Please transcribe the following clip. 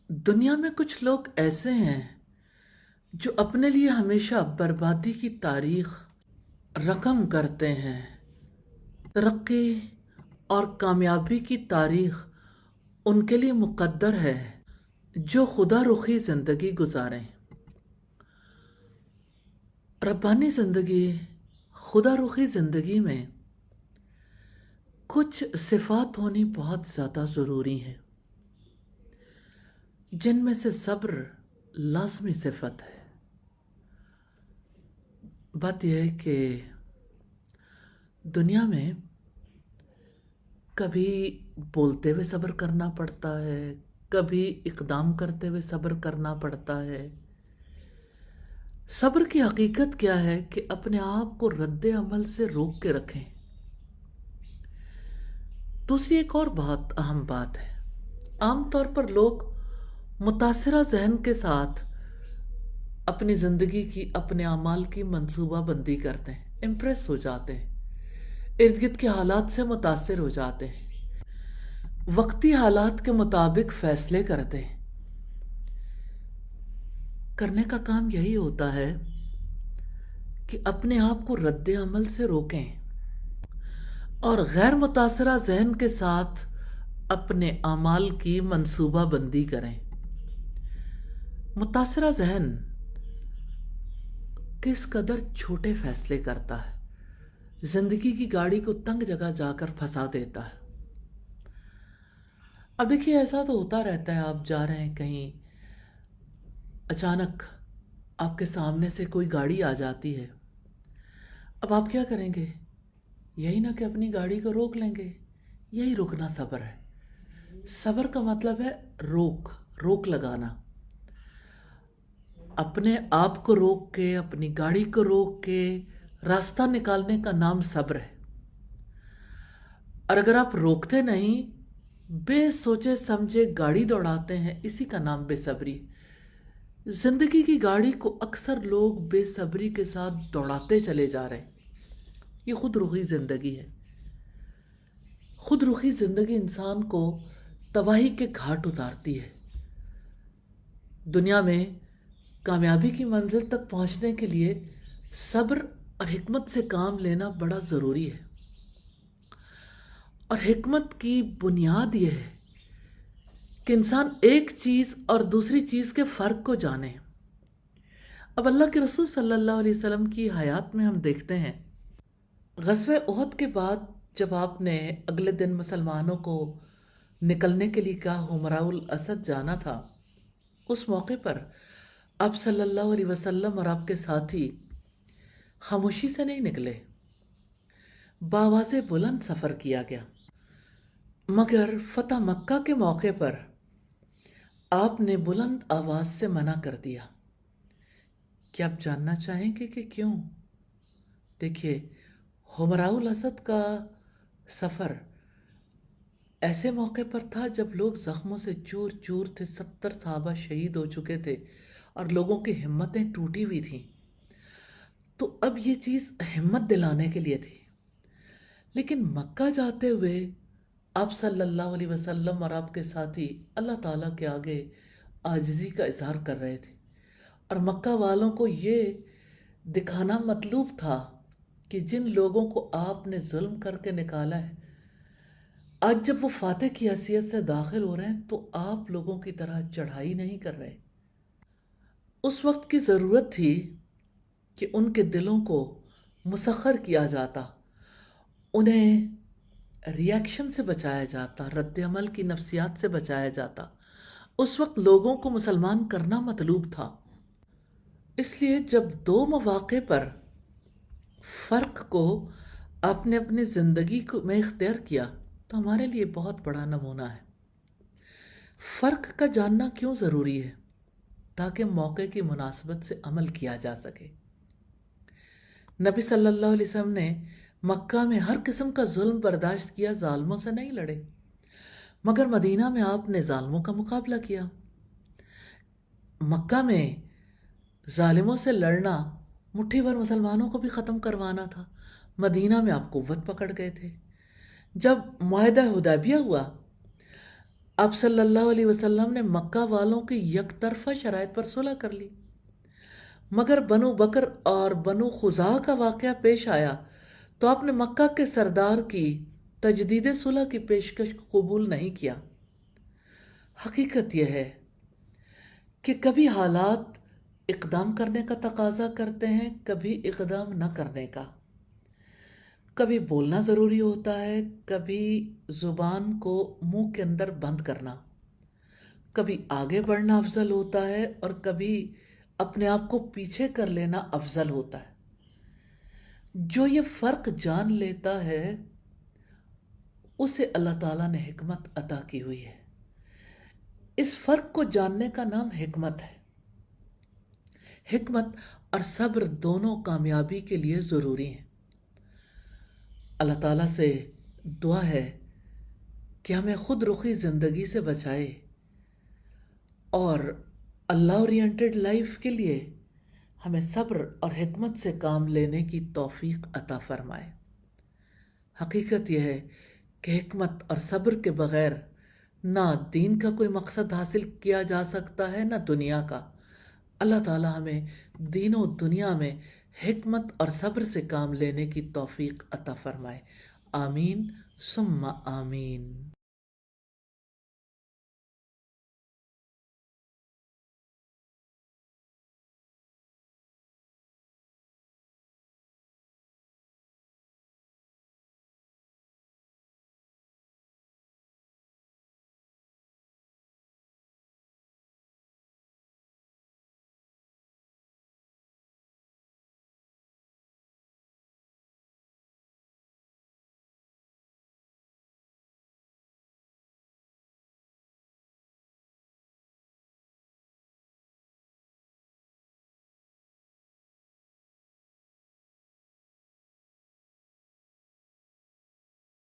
دنیا میں کچھ لوگ ایسے ہیں جو اپنے لیے ہمیشہ بربادی کی تاریخ رقم کرتے ہیں. ترقی اور کامیابی کی تاریخ ان کے لیے مقدر ہے جو خدا رخی زندگی گزاریں. ربانی زندگی، خدا رخی زندگی میں کچھ صفات ہونی بہت زیادہ ضروری ہیں، جن میں سے صبر لازمی صفت ہے. بات یہ ہے کہ دنیا میں کبھی بولتے ہوئے صبر کرنا پڑتا ہے، کبھی اقدام کرتے ہوئے صبر کرنا پڑتا ہے. صبر کی حقیقت کیا ہے کہ اپنے آپ کو رد عمل سے روک کے رکھیں. دوسری ایک اور بہت اہم بات ہے، عام طور پر لوگ متاثرہ ذہن کے ساتھ اپنی زندگی کی، اپنے اعمال کی منصوبہ بندی کرتے ہیں، امپریس ہو جاتے ہیں، ارد گرد کے حالات سے متاثر ہو جاتے ہیں، وقتی حالات کے مطابق فیصلے کرتے ہیں. کرنے کا کام یہی ہوتا ہے کہ اپنے آپ کو رد عمل سے روکیں اور غیر متاثرہ ذہن کے ساتھ اپنے اعمال کی منصوبہ بندی کریں. متاثرہ ذہن کس قدر چھوٹے فیصلے کرتا ہے، زندگی کی گاڑی کو تنگ جگہ جا کر پھنسا دیتا ہے. اب دیکھیے، ایسا تو ہوتا رہتا ہے، آپ جا رہے ہیں کہیں، اچانک آپ کے سامنے سے کوئی گاڑی آ جاتی ہے. اب آپ کیا کریں گے؟ یہی نہ کہ اپنی گاڑی کو روک لیں گے. یہی رکنا صبر ہے. صبر کا مطلب ہے روک لگانا. اپنے آپ کو روک کے، اپنی گاڑی کو روک کے راستہ نکالنے کا نام صبر ہے. اور اگر آپ روکتے نہیں، بے سوچے سمجھے گاڑی دوڑاتے ہیں، اسی کا نام بے صبری. زندگی کی گاڑی کو اکثر لوگ بے صبری کے ساتھ دوڑاتے چلے جا رہے ہیں. یہ خود رخی زندگی ہے. خود رخی زندگی انسان کو تباہی کے گھاٹ اتارتی ہے. دنیا میں کامیابی کی منزل تک پہنچنے کے لیے صبر اور حکمت سے کام لینا بڑا ضروری ہے. اور حکمت کی بنیاد یہ ہے کہ انسان ایک چیز اور دوسری چیز کے فرق کو جانے. اب اللہ کے رسول صلی اللہ علیہ وسلم کی حیات میں ہم دیکھتے ہیں، غزوہ احد کے بعد جب آپ نے اگلے دن مسلمانوں کو نکلنے کے لیے کہا، حمراء الاسد جانا تھا، اس موقع پر آپ صلی اللہ علیہ وسلم اور آپ کے ساتھی خاموشی سے نہیں نکلے، بآواز بلند سفر کیا گیا. مگر فتح مکہ کے موقع پر آپ نے بلند آواز سے منع کر دیا. کیا آپ جاننا چاہیں گے کہ کیوں؟ دیکھیے، حمراء الاسد کا سفر ایسے موقع پر تھا جب لوگ زخموں سے چور چور تھے، 70 صحابہ شہید ہو چکے تھے اور لوگوں کی ہمتیں ٹوٹی ہوئی تھیں. تو اب یہ چیز ہمت دلانے کے لیے تھی. لیکن مکہ جاتے ہوئے آپ صلی اللہ علیہ وسلم اور آپ کے ساتھی اللہ تعالیٰ کے آگے عاجزی کا اظہار کر رہے تھے، اور مکہ والوں کو یہ دکھانا مطلوب تھا کہ جن لوگوں کو آپ نے ظلم کر کے نکالا ہے، آج جب وہ فاتح کی حیثیت سے داخل ہو رہے ہیں تو آپ لوگوں کی طرح چڑھائی نہیں کر رہے. اس وقت کی ضرورت تھی کہ ان کے دلوں کو مسخر کیا جاتا، انہیں ری ایکشن سے بچایا جاتا، رد عمل کی نفسیات سے بچایا جاتا. اس وقت لوگوں کو مسلمان کرنا مطلوب تھا. اس لیے جب دو مواقع پر فرق کو آپ نے اپنی زندگی میں اختیار کیا تو ہمارے لیے بہت بڑا نمونہ ہے. فرق کا جاننا کیوں ضروری ہے؟ تاکہ موقع کی مناسبت سے عمل کیا جا سکے. نبی صلی اللہ علیہ وسلم نے مکہ میں ہر قسم کا ظلم برداشت کیا، ظالموں سے نہیں لڑے. مگر مدینہ میں آپ نے ظالموں کا مقابلہ کیا. مکہ میں ظالموں سے لڑنا، مٹھی بھر مسلمانوں کو بھی ختم کروانا تھا. مدینہ میں آپ قوت پکڑ گئے تھے. جب معاہدہ حدیبیہ ہوا آپ صلی اللہ علیہ وسلم نے مکہ والوں کی یک طرفہ شرائط پر صلح کر لی، مگر بنو بکر اور بنو خزاعہ کا واقعہ پیش آیا تو آپ نے مکہ کے سردار کی تجدید صلح کی پیشکش قبول نہیں کیا۔ حقیقت یہ ہے کہ کبھی حالات اقدام کرنے کا تقاضا کرتے ہیں، کبھی اقدام نہ کرنے کا۔ کبھی بولنا ضروری ہوتا ہے، کبھی زبان کو منہ کے اندر بند کرنا، کبھی آگے بڑھنا افضل ہوتا ہے اور کبھی اپنے آپ کو پیچھے کر لینا افضل ہوتا ہے۔ جو یہ فرق جان لیتا ہے اسے اللہ تعالیٰ نے حکمت عطا کی ہوئی ہے۔ اس فرق کو جاننے کا نام حکمت ہے۔ حکمت اور صبر دونوں کامیابی کے لیے ضروری ہیں۔ اللہ تعالیٰ سے دعا ہے کہ ہمیں خود رخی زندگی سے بچائے اور اللہ اورینٹڈ لائف کے لیے ہمیں صبر اور حکمت سے کام لینے کی توفیق عطا فرمائے۔ حقیقت یہ ہے کہ حکمت اور صبر کے بغیر نہ دین کا کوئی مقصد حاصل کیا جا سکتا ہے نہ دنیا کا۔ اللہ تعالیٰ ہمیں دین و دنیا میں حکمت اور صبر سے کام لینے کی توفیق عطا فرمائے۔ آمین ثم آمین۔